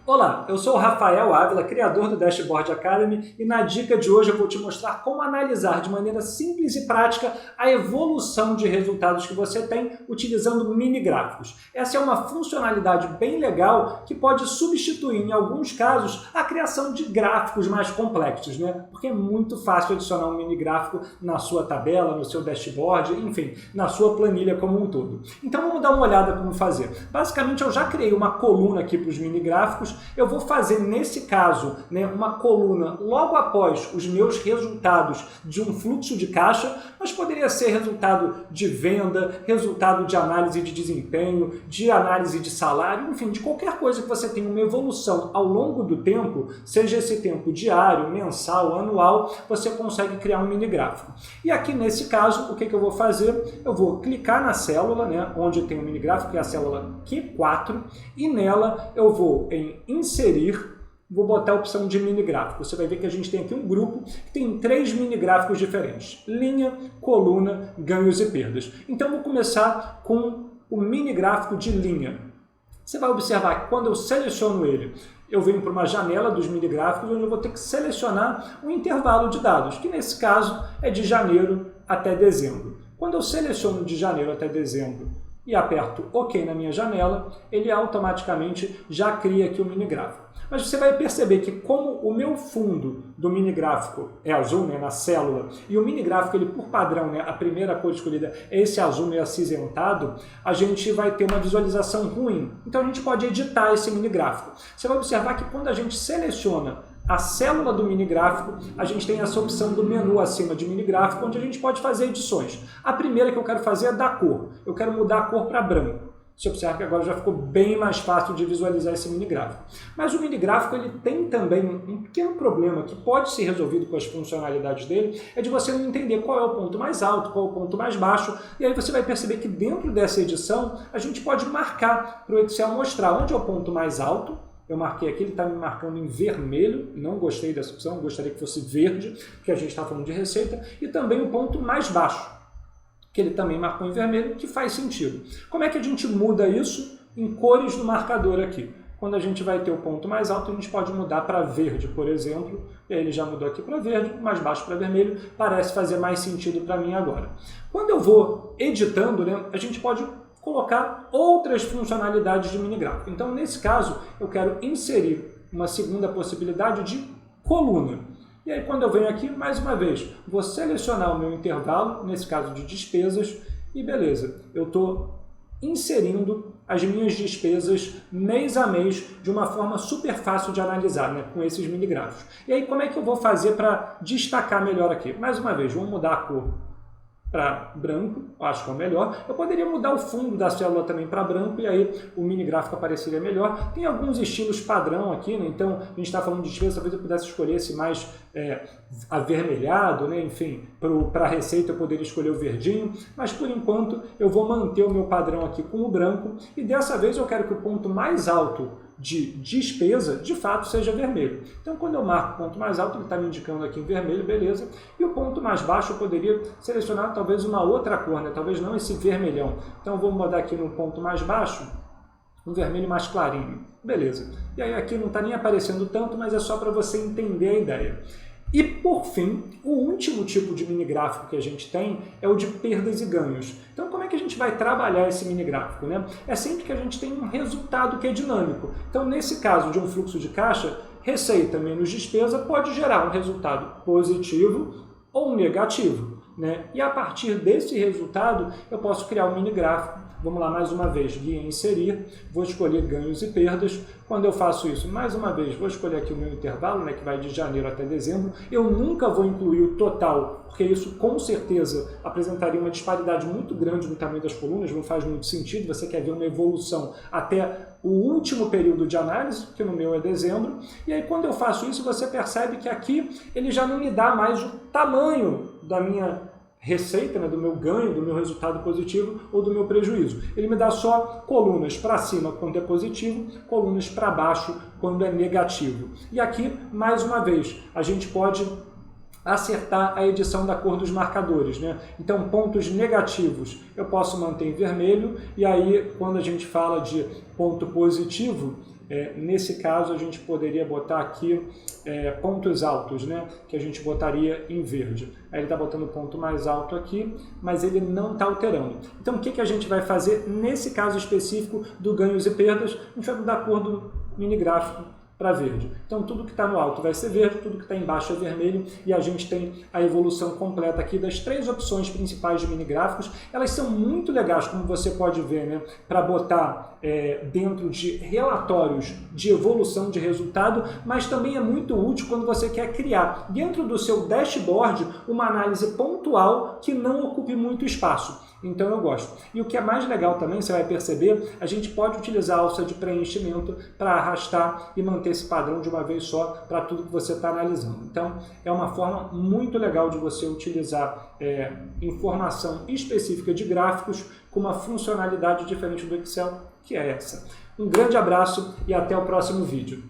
Olá, eu sou o Rafael Ávila, criador do Dashboard Academy, e na dica de hoje eu vou te mostrar como analisar de maneira simples e prática a evolução de resultados que você tem utilizando mini gráficos. Essa é uma funcionalidade bem legal que pode substituir, em alguns casos, a criação de gráficos mais complexos, né? Porque é muito fácil adicionar um mini gráfico na sua tabela, no seu dashboard, enfim, na sua planilha como um todo. Então vamos dar uma olhada como fazer. Basicamente eu já criei uma coluna aqui para os mini gráficos. Eu vou fazer, nesse caso, né, uma coluna logo após os meus resultados de um fluxo de caixa, mas poderia ser resultado de venda, resultado de análise de desempenho, de análise de salário, enfim, de qualquer coisa que você tenha uma evolução ao longo do tempo, seja esse tempo diário, mensal, anual, você consegue criar um mini gráfico. E aqui, nesse caso, o que eu vou fazer? Eu vou clicar na célula, né, onde tem o mini gráfico, que é a célula Q4, e nela eu vou em inserir, vou botar a opção de mini gráfico. Você vai ver que a gente tem aqui um grupo que tem 3 mini gráficos diferentes: linha, coluna, ganhos e perdas. Então vou começar com o mini gráfico de linha. Você vai observar que quando eu seleciono ele, eu venho para uma janela dos mini gráficos onde eu vou ter que selecionar um intervalo de dados, que nesse caso é de janeiro até dezembro. Quando eu seleciono de janeiro até dezembro e aperto OK na minha janela, ele automaticamente já cria aqui o mini gráfico. Mas você vai perceber que como o meu fundo do mini gráfico é azul, né, na célula, e o mini gráfico, ele por padrão, né, a primeira cor escolhida é esse azul meio acinzentado, a gente vai ter uma visualização ruim. Então a gente pode editar esse mini gráfico. Você vai observar que quando a gente seleciona a célula do mini gráfico, a gente tem essa opção do menu acima de mini gráfico, onde a gente pode fazer edições. A primeira que eu quero fazer é da cor. Eu quero mudar a cor para branco. Você observa que agora já ficou bem mais fácil de visualizar esse mini gráfico. Mas o mini gráfico, ele tem também um pequeno problema que pode ser resolvido com as funcionalidades dele, é de você não entender qual é o ponto mais alto, qual é o ponto mais baixo, e aí você vai perceber que dentro dessa edição a gente pode marcar para o Excel mostrar onde é o ponto mais alto. Eu marquei aqui, ele está me marcando em vermelho, não gostei dessa opção, gostaria que fosse verde, porque a gente está falando de receita, e também o ponto mais baixo, que ele também marcou em vermelho, que faz sentido. Como é que a gente muda isso? Em cores do marcador aqui. Quando a gente vai ter o ponto mais alto, a gente pode mudar para verde, por exemplo, e aí ele já mudou aqui para verde, mais baixo para vermelho, parece fazer mais sentido para mim agora. Quando eu vou editando, né, a gente pode colocar outras funcionalidades de mini gráfico. Então, nesse caso, eu quero inserir uma segunda possibilidade de coluna. E aí, quando eu venho aqui, mais uma vez, vou selecionar o meu intervalo, nesse caso de despesas, e beleza, eu estou inserindo as minhas despesas mês a mês de uma forma super fácil de analisar, né, com esses mini gráficos. E aí, como é que eu vou fazer para destacar melhor aqui? Mais uma vez, vamos mudar a cor para branco, acho que é o melhor. Eu poderia mudar o fundo da célula também para branco e aí o mini gráfico apareceria melhor. Tem alguns estilos padrão aqui, né? Então a gente está falando de despesa, talvez eu pudesse escolher esse mais avermelhado, né? Enfim, para a receita eu poderia escolher o verdinho, mas por enquanto eu vou manter o meu padrão aqui com o branco e dessa vez eu quero que o ponto mais alto de despesa, de fato, seja vermelho. Então, quando eu marco o ponto mais alto, ele está me indicando aqui em vermelho, beleza. E o ponto mais baixo eu poderia selecionar talvez uma outra cor, né? Talvez não esse vermelhão. Então, eu vou mudar aqui no ponto mais baixo, um vermelho mais clarinho. Beleza. E aí aqui não está nem aparecendo tanto, mas é só para você entender a ideia. E, por fim, o último tipo de mini gráfico que a gente tem é o de perdas e ganhos. Então, como é que a gente vai trabalhar esse mini gráfico, né? É sempre que a gente tem um resultado que é dinâmico. Então, nesse caso de um fluxo de caixa, receita menos despesa pode gerar um resultado positivo ou negativo, né? E a partir desse resultado, eu posso criar um mini gráfico. Vamos lá, mais uma vez, guia inserir, vou escolher ganhos e perdas. Quando eu faço isso, mais uma vez, vou escolher aqui o meu intervalo, né, que vai de janeiro até dezembro. Eu nunca vou incluir o total, porque isso com certeza apresentaria uma disparidade muito grande no tamanho das colunas, não faz muito sentido, você quer ver uma evolução até o último período de análise, que no meu é dezembro. E aí quando eu faço isso, você percebe que aqui ele já não me dá mais o tamanho da minha receita, né, do meu ganho, do meu resultado positivo ou do meu prejuízo. Ele me dá só colunas para cima quando é positivo, colunas para baixo quando é negativo. E aqui, mais uma vez, a gente pode acertar a edição da cor dos marcadores, né? Então, pontos negativos eu posso manter em vermelho, e aí, quando a gente fala de ponto positivo, Nesse caso, a gente poderia botar aqui pontos altos, né? Que a gente botaria em verde. Aí ele está botando o ponto mais alto aqui, mas ele não está alterando. Então, o que a gente vai fazer nesse caso específico do ganhos e perdas? A gente vai mudar a cor do mini gráfico para verde. Então, tudo que está no alto vai ser verde, tudo que está embaixo é vermelho, e a gente tem a evolução completa aqui das 3 opções principais de mini gráficos. Elas são muito legais, como você pode ver, né, para botar dentro de relatórios de evolução de resultado, mas também é muito útil quando você quer criar dentro do seu dashboard uma análise pontual que não ocupe muito espaço. Então eu gosto. E o que é mais legal também, você vai perceber, a gente pode utilizar a alça de preenchimento para arrastar e manter esse padrão de uma vez só para tudo que você está analisando. Então é uma forma muito legal de você utilizar informação específica de gráficos com uma funcionalidade diferente do Excel, que é essa. Um grande abraço e até o próximo vídeo.